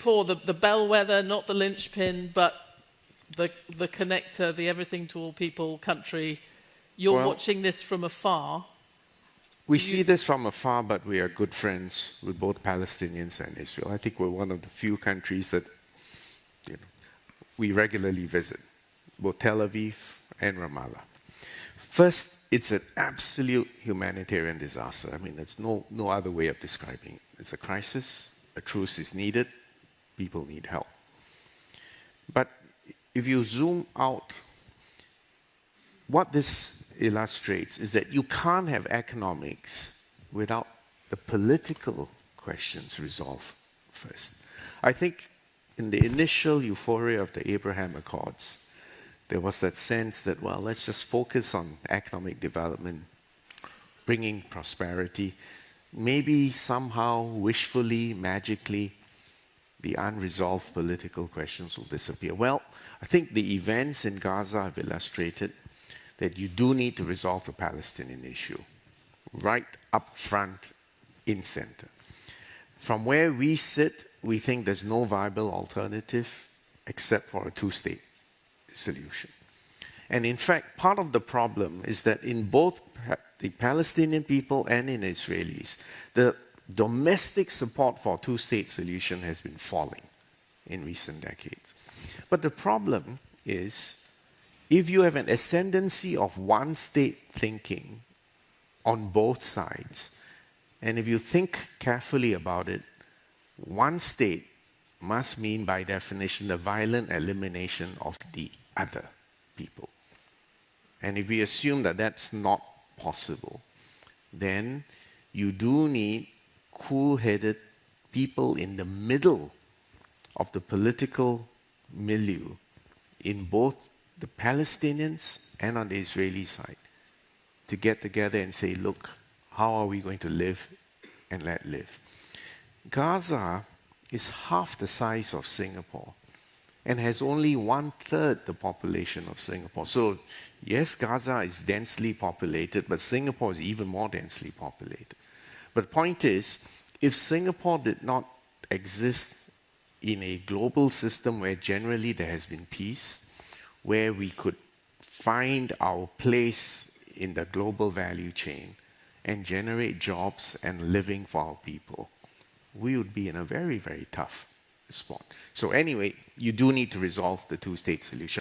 Singapore, the bellwether, not the linchpin, but the connector, the everything to all people country. You're watching this from afar. We see this from afar, but we are good friends with both Palestinians and Israel. I think we're one of the few countries that we regularly visit, both Tel Aviv and Ramallah. First, it's an absolute humanitarian disaster. I mean, there's no other way of describing it. It's a crisis, a truce is needed, people need help. But if you zoom out, what this illustrates is that you can't have economics without the political questions resolved first. I think in the initial euphoria of the Abraham Accords, there was that sense that, well, let's just focus on economic development, bringing prosperity. Maybe somehow, wishfully, magically, the unresolved political questions will disappear. Well, I think the events in Gaza have illustrated that you do need to resolve the Palestinian issue right up front, in center. From where we sit, we think there's no viable alternative except for a two-state solution. And in fact, part of the problem is that in both the Palestinian people and in Israelis, the domestic support for a two-state solution has been falling in recent decades. But the problem is, if you have an ascendancy of one-state thinking on both sides, and if you think carefully about it, one state must mean, by definition, the violent elimination of the other people. And if we assume that that's not possible, then you do need cool-headed people in the middle of the political milieu in both the Palestinians and on the Israeli side to get together and say, look, how are we going to live and let live? Gaza is half the size of Singapore and has only 1/3 the population of Singapore. So, yes, Gaza is densely populated, but Singapore is even more densely populated. But the point is, if Singapore did not exist in a global system where generally there has been peace, where we could find our place in the global value chain and generate jobs and living for our people, we would be in a very, very tough spot. So anyway, you do need to resolve the two-state solution.